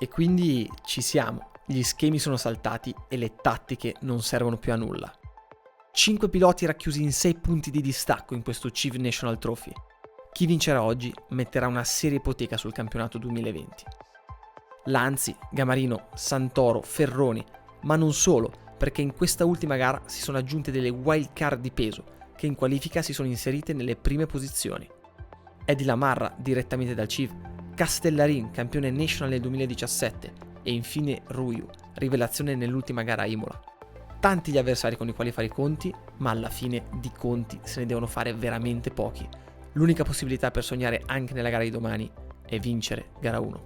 E quindi ci siamo, gli schemi sono saltati e le tattiche non servono più a nulla. 5 piloti racchiusi in 6 punti di distacco in questo Chief National Trophy. Chi vincerà oggi metterà una seria ipoteca sul campionato 2020. Lanzi, Gamarino, Santoro, Ferroni, ma non solo, perché in questa ultima gara si sono aggiunte delle wild card di peso che in qualifica si sono inserite nelle prime posizioni. Eddie Lamarra direttamente dal Chief, Castellarin, campione national nel 2017 e infine Ruiu, rivelazione nell'ultima gara a Imola. Tanti gli avversari con i quali fare i conti, ma alla fine di conti se ne devono fare veramente pochi. L'unica possibilità per sognare anche nella gara di domani è vincere gara 1.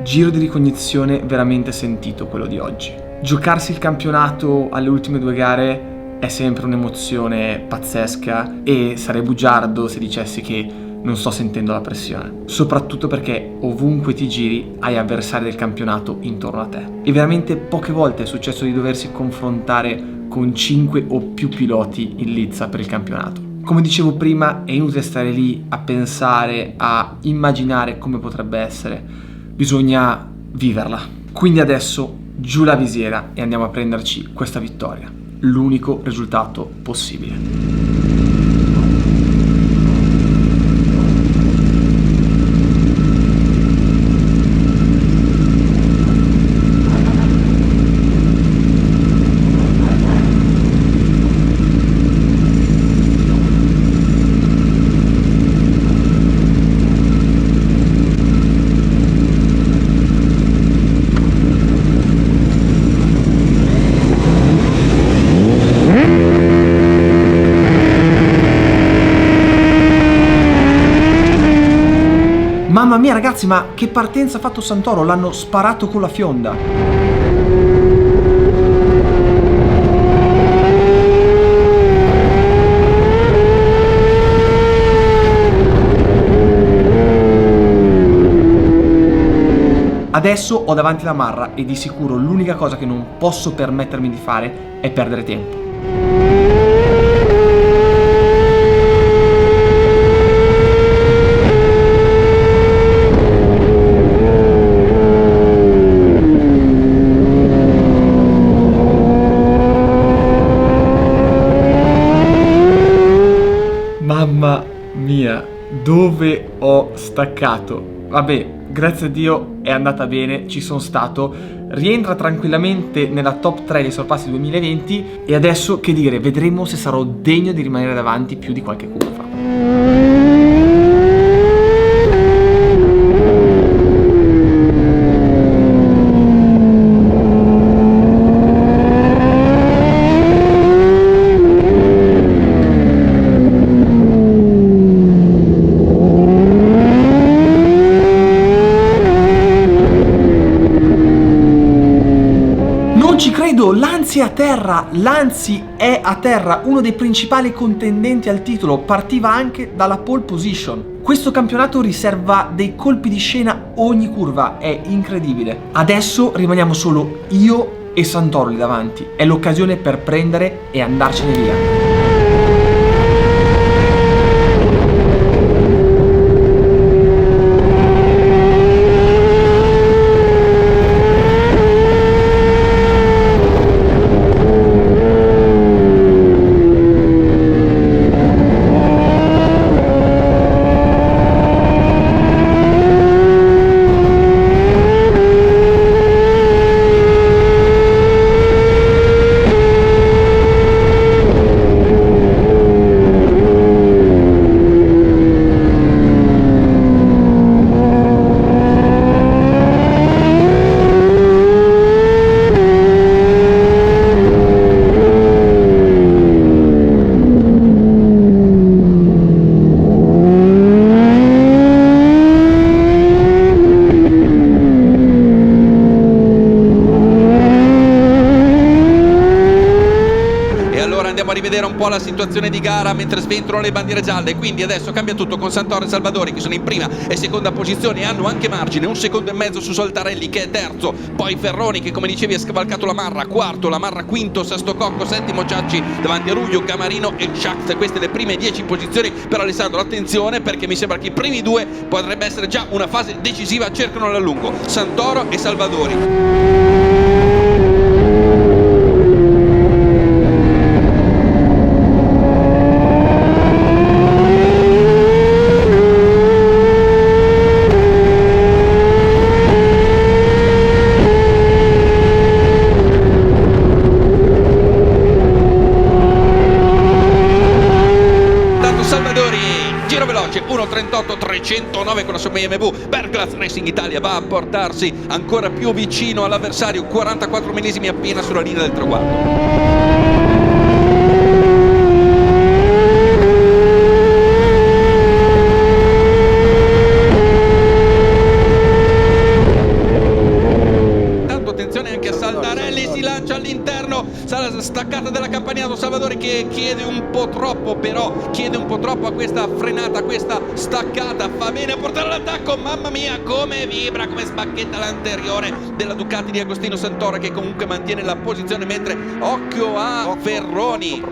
Giro di ricognizione veramente sentito quello di oggi. Giocarsi il campionato alle ultime 2 gare è sempre un'emozione pazzesca e sarei bugiardo se dicessi che non sto sentendo la pressione, soprattutto perché ovunque ti giri hai avversari del campionato intorno a te e veramente poche volte è successo di doversi confrontare con 5 o più piloti in lizza per il campionato. Come dicevo prima, è inutile stare lì a pensare, a immaginare come potrebbe essere, bisogna viverla. Quindi adesso giù la visiera e andiamo a prenderci questa vittoria, l'unico risultato possibile. Mamma mia ragazzi, ma che partenza ha fatto Santoro, l'hanno sparato con la fionda. Adesso ho davanti la Marra e di sicuro l'unica cosa che non posso permettermi di fare è perdere tempo. Mamma mia, dove ho staccato? Vabbè, grazie a Dio è andata bene, ci sono stato, rientra tranquillamente nella top 3 dei sorpassi 2020 e adesso che dire, vedremo se sarò degno di rimanere davanti più di qualche curva. Lanzi è a terra, Lanzi è a terra, uno dei principali contendenti al titolo, partiva anche dalla pole position. Questo campionato riserva dei colpi di scena ogni curva, è incredibile. Adesso rimaniamo solo io e Santoro lì davanti, è l'occasione per prendere e andarcene via. vedere un po' la situazione di gara mentre sventolano le bandiere gialle. Quindi adesso cambia tutto con Santoro e Salvadori che sono in prima e seconda posizione e hanno anche margine, 1 secondo e mezzo su Saltarelli che è terzo, poi Ferroni che come dicevi ha scavalcato la Marra, quarto, la Marra quinto, sesto Cocco, settimo Ciacci, davanti a Ruglio, Camarino e Schacht. Queste le prime 10 posizioni per Alessandro. Attenzione perché mi sembra che i primi due potrebbe essere già una fase decisiva, cercano a lungo Santoro e Salvadori. Giro veloce 1.38 309 con la sua BMW. Berglas Racing Italia va a portarsi ancora più vicino all'avversario, 44 millesimi appena sulla linea del traguardo. Si lancia all'interno, staccata della Campagnano, Salvadori che chiede un po' troppo a questa frenata, a questa staccata, fa bene a portare l'attacco, mamma mia come vibra, come spacchetta l'anteriore della Ducati di Agostino Santoro che comunque mantiene la posizione, mentre occhio a Ferroni.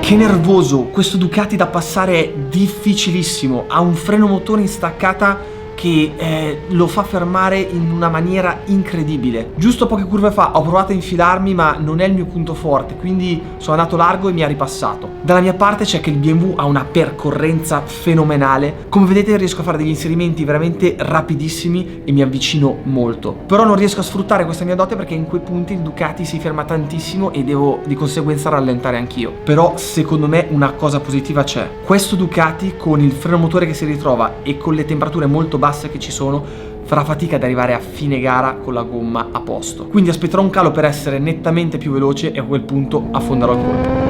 Che nervoso, questo Ducati da passare è difficilissimo, ha un freno motore in staccata che lo fa fermare in una maniera incredibile. Giusto poche curve fa ho provato a infilarmi, ma non è il mio punto forte, quindi sono andato largo e mi ha ripassato. Dalla mia parte c'è che il BMW ha una percorrenza fenomenale, come vedete riesco a fare degli inserimenti veramente rapidissimi e mi avvicino molto. Però non riesco a sfruttare questa mia dote perché in quei punti il Ducati si ferma tantissimo e devo di conseguenza rallentare anch'io. Però secondo me una cosa positiva c'è. Questo Ducati con il freno motore che si ritrova e con le temperature molto basse che ci sono farà fatica ad arrivare a fine gara con la gomma a posto, quindi aspetterò un calo per essere nettamente più veloce e a quel punto affonderò il colpo.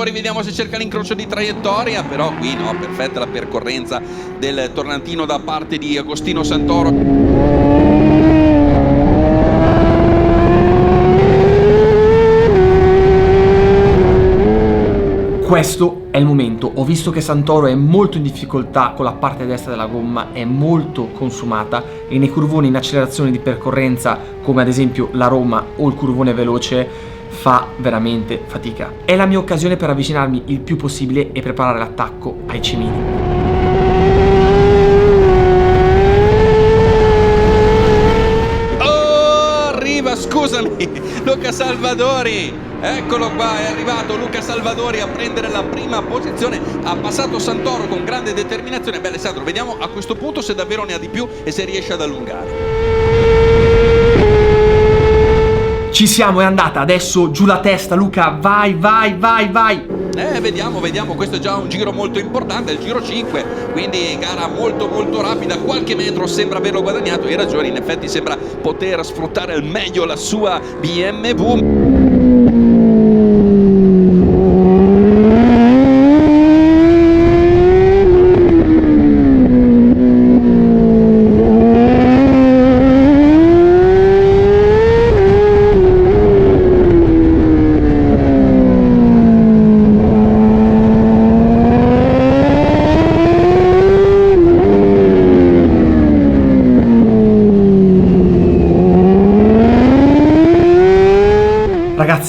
Vediamo se cerca l'incrocio di traiettoria, però qui no, perfetta la percorrenza del tornantino da parte di Agostino Santoro. Questo è il momento, ho visto che Santoro è molto in difficoltà con la parte destra della gomma, è molto consumata e nei curvoni in accelerazione di percorrenza come ad esempio la Roma o il curvone veloce fa veramente fatica. È la mia occasione per avvicinarmi il più possibile e preparare l'attacco ai cimini. Oh, arriva, scusami, Luca Salvadori. Eccolo qua, è arrivato Luca Salvadori a prendere la prima posizione, ha passato Santoro con grande determinazione. Beh Alessandro, vediamo a questo punto se davvero ne ha di più e se riesce ad allungare. Ci siamo, è andata, adesso giù la testa Luca, vai. Vediamo, questo è già un giro molto importante, il giro 5, quindi gara molto rapida, qualche metro sembra averlo guadagnato, hai ragione, in effetti sembra poter sfruttare al meglio la sua BMW.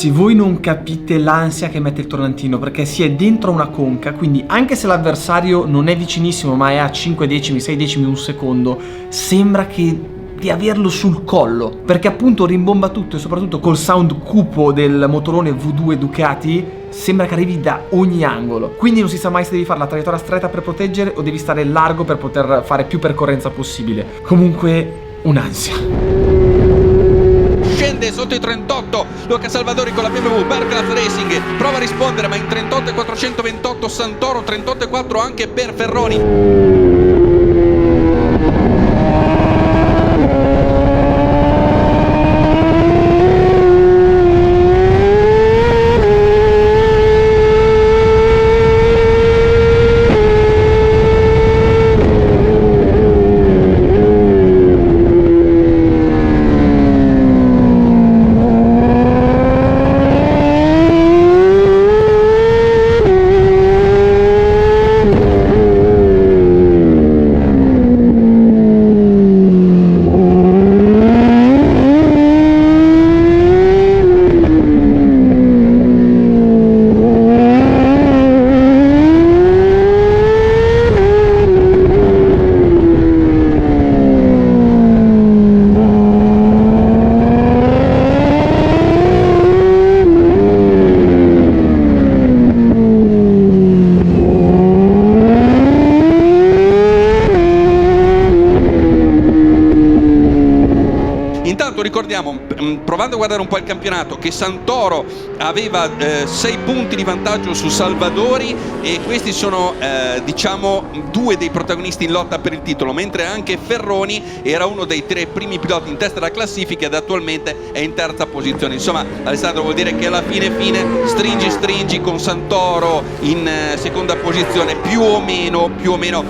Ragazzi, voi non capite l'ansia che mette il tornantino, perché si è dentro una conca, quindi anche se l'avversario non è vicinissimo ma è a 5 decimi, 6 decimi, un secondo, sembra di averlo sul collo, perché appunto rimbomba tutto, e soprattutto col sound cupo del motorone V2 Ducati sembra che arrivi da ogni angolo, quindi non si sa mai se devi fare la traiettoria stretta per proteggere o devi stare largo per poter fare più percorrenza possibile. Comunque un'ansia. Scende sotto i 38 Luca Salvadori con la BMW Berggraf Racing, prova a rispondere ma in 38 e 428 Santoro, 38 e 4 anche per Ferroni. Ricordiamo, provando a guardare un po' il campionato, che Santoro aveva 6 punti di vantaggio su Salvadori, e questi sono diciamo due dei protagonisti in lotta per il titolo, mentre anche Ferroni era uno dei 3 primi piloti in testa alla classifica ed attualmente è in terza posizione. Insomma, Alessandro, vuol dire che alla fine stringi con Santoro in seconda posizione, più o meno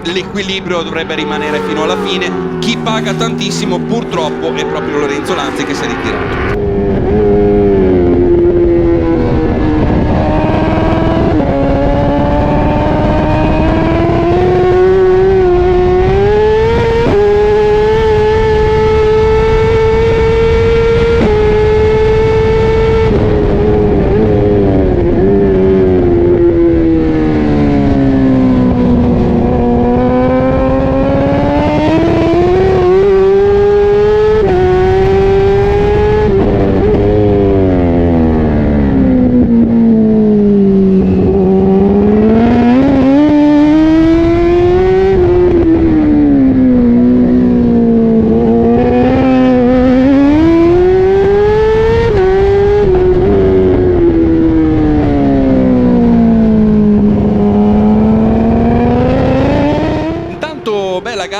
l'equilibrio dovrebbe rimanere fino alla fine. Chi paga tantissimo purtroppo è proprio Lorenzo Lanzi, che si è ritirato.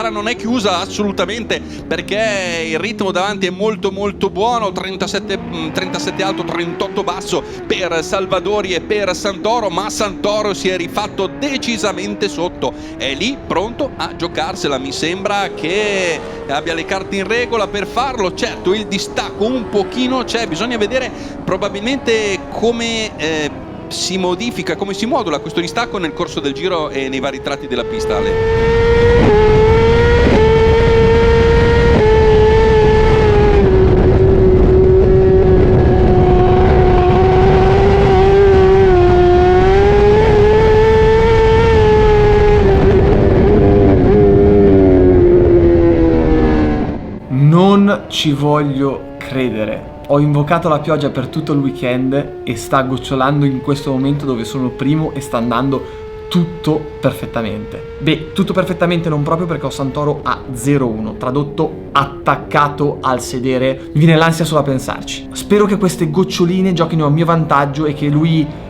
Non è chiusa assolutamente, perché il ritmo davanti è molto buono, 37 alto, 38 basso per Salvadori e per Santoro, ma Santoro si è rifatto decisamente sotto, è lì pronto a giocarsela, mi sembra che abbia le carte in regola per farlo. Certo, il distacco un pochino c'è, bisogna vedere probabilmente come si modifica, come si modula questo distacco nel corso del giro e nei vari tratti della pista. Non ci voglio credere. Ho invocato la pioggia per tutto il weekend e sta gocciolando in questo momento dove sono primo e sta andando tutto perfettamente. Beh, tutto perfettamente non proprio, perché ho Santoro a 0-1, tradotto attaccato al sedere. Mi viene l'ansia solo a pensarci. Spero che queste goccioline giochino a mio vantaggio e che lui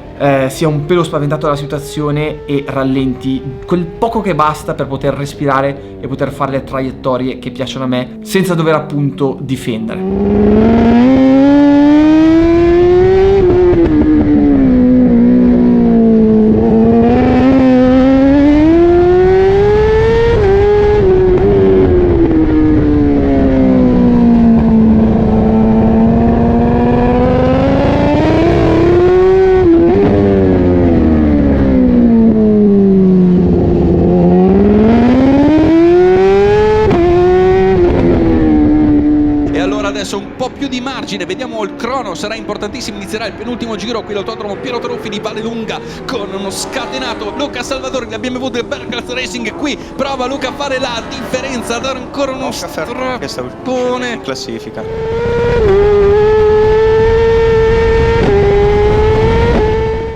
sia un pelo spaventato dalla situazione e rallenti quel poco che basta per poter respirare e poter fare le traiettorie che piacciono a me senza dover appunto difendere. adesso un po' più di margine, vediamo il crono, sarà importantissimo, inizierà il penultimo giro qui l'autodromo Piero Truffi di Vallelunga con uno scatenato Luca Salvadori da BMW del Berglas Racing. Qui prova Luca a fare la differenza, a dare ancora uno strappone in classifica.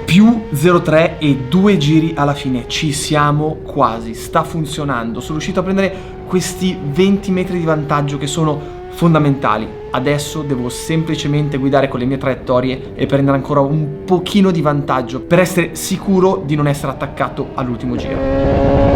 Più 0,3 e 2 giri alla fine, ci siamo quasi, sta funzionando, sono riuscito a prendere questi 20 metri di vantaggio che sono fondamentali. Adesso devo semplicemente guidare con le mie traiettorie e prendere ancora un pochino di vantaggio per essere sicuro di non essere attaccato all'ultimo giro.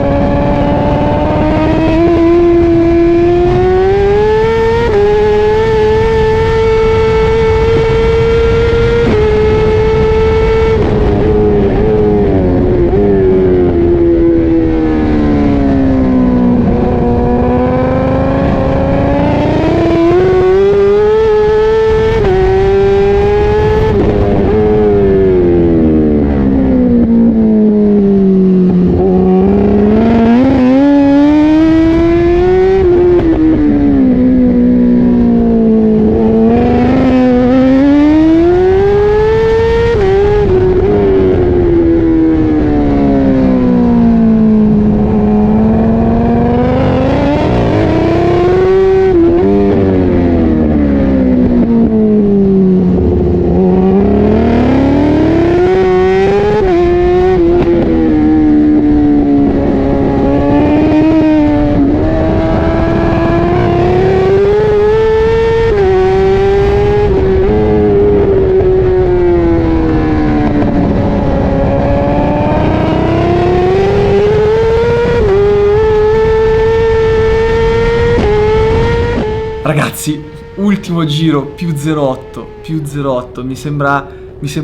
Ragazzi, ultimo giro, più 0,8, mi sembra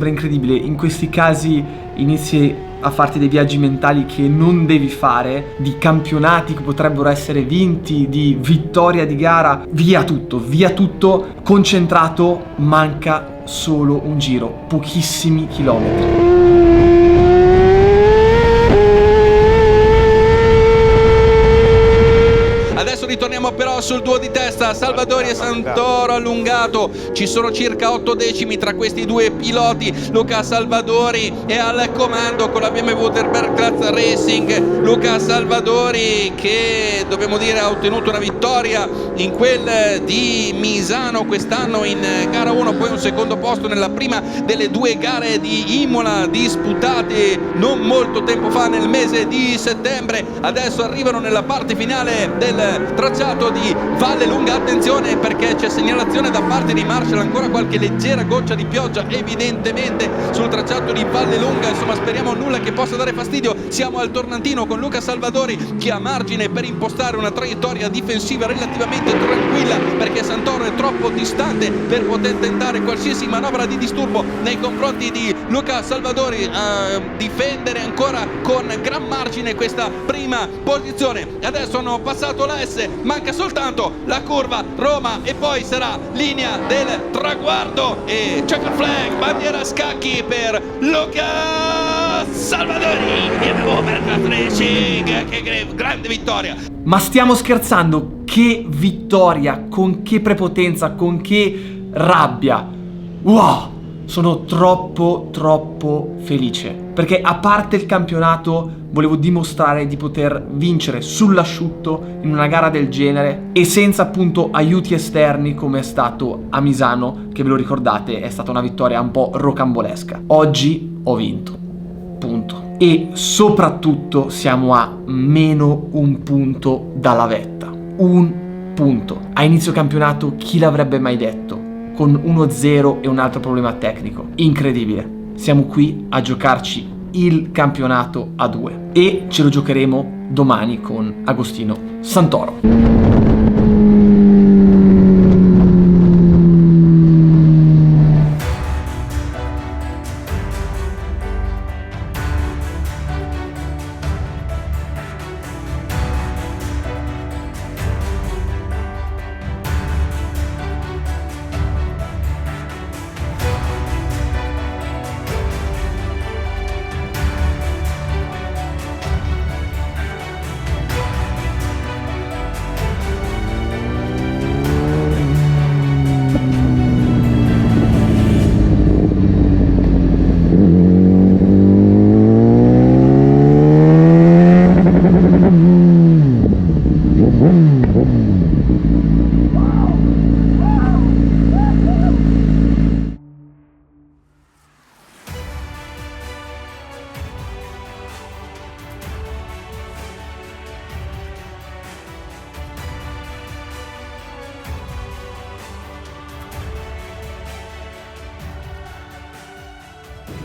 incredibile. In questi casi inizi a farti dei viaggi mentali che non devi fare, di campionati che potrebbero essere vinti, di vittoria di gara, via tutto, concentrato, manca solo un giro, pochissimi chilometri. Ritorniamo però sul duo di testa, Salvadori e Santoro allungato, ci sono circa 8 decimi tra questi due piloti. Luca Salvadori è al comando con la BMW del Berglas Racing. Luca Salvadori che dobbiamo dire ha ottenuto una vittoria in quel di Misano quest'anno in gara 1, poi un secondo posto nella prima delle due gare di Imola disputate non molto tempo fa nel mese di settembre. Adesso arrivano nella parte finale del tracciato di Vallelunga. Attenzione perché c'è segnalazione da parte di Marshall, ancora qualche leggera goccia di pioggia evidentemente sul tracciato di Vallelunga, insomma speriamo nulla che possa dare fastidio. Siamo al tornantino con Luca Salvadori che ha margine per impostare una traiettoria difensiva relativamente tranquilla, perché Santoro è troppo distante per poter tentare qualsiasi manovra di disturbo nei confronti di Luca Salvadori. Difendere ancora con gran margine questa prima posizione. Adesso hanno passato la S, manca soltanto la curva Roma e poi sarà linea del traguardo e checker flag, bandiera a scacchi per Luca Salvadori. BMW Berglas Racing, che grande vittoria. Ma stiamo scherzando? Che vittoria, con che prepotenza, con che rabbia. Wow! Sono troppo felice, perché a parte il campionato volevo dimostrare di poter vincere sull'asciutto in una gara del genere e senza appunto aiuti esterni come è stato a Misano, che ve lo ricordate è stata una vittoria un po' rocambolesca. Oggi ho vinto, punto. E soprattutto siamo a meno un punto dalla vetta, un punto. A inizio campionato chi l'avrebbe mai detto? Con 1-0 e un altro problema tecnico. Incredibile. Siamo qui a giocarci il campionato a 2 e ce lo giocheremo domani con Agostino Santoro.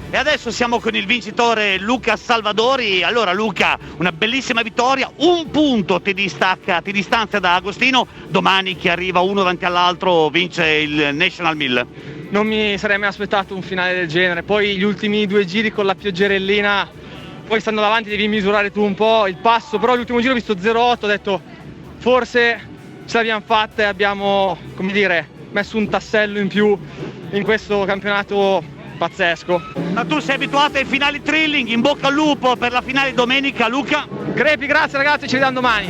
E adesso siamo con il vincitore Luca Salvadori. Allora Luca, una bellissima vittoria, un punto ti distanzia da Agostino. Domani chi arriva uno davanti all'altro vince il National 1000. Non mi sarei mai aspettato un finale del genere, poi gli ultimi 2 giri con la pioggerellina, poi stando davanti devi misurare tu un po' il passo, però l'ultimo giro ho visto 0,8, ho detto forse ce l'abbiamo fatta e abbiamo, come dire, messo un tassello in più in questo campionato pazzesco. Ma tu sei abituato ai finali thrilling, in bocca al lupo per la finale domenica Luca. Crepi, grazie ragazzi, ci vediamo domani.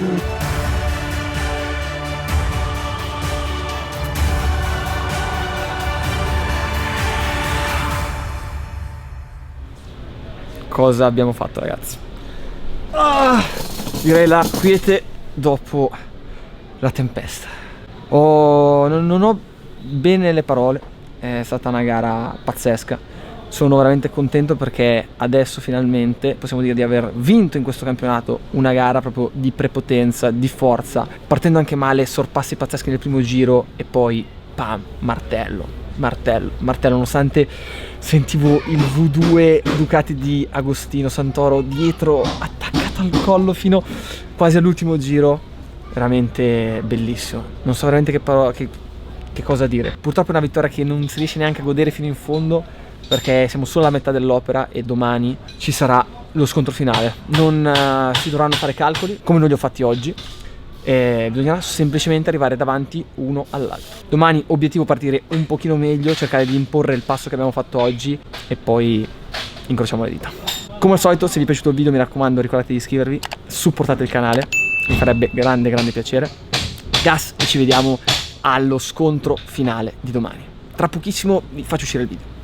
Cosa abbiamo fatto, ragazzi? Direi la quiete dopo la tempesta. Non ho bene le parole. È stata una gara pazzesca. Sono veramente contento perché adesso finalmente possiamo dire di aver vinto in questo campionato una gara proprio di prepotenza, di forza, partendo anche male, sorpassi pazzeschi nel primo giro e poi pam, martello, nonostante sentivo il V2 Ducati di Agostino Santoro dietro attaccato al collo fino quasi all'ultimo giro. Veramente bellissimo, non so veramente che cosa dire. Purtroppo è una vittoria che non si riesce neanche a godere fino in fondo perché siamo solo alla metà dell'opera e domani ci sarà lo scontro finale. Non si dovranno fare calcoli come non li ho fatti oggi. Bisognerà semplicemente arrivare davanti uno all'altro. Domani obiettivo partire un pochino meglio, cercare di imporre il passo che abbiamo fatto oggi e poi incrociamo le dita. Come al solito, se vi è piaciuto il video mi raccomando ricordate di iscrivervi, supportate il canale, mi farebbe grande piacere. Gas e ci vediamo allo scontro finale di domani. Tra pochissimo vi faccio uscire il video.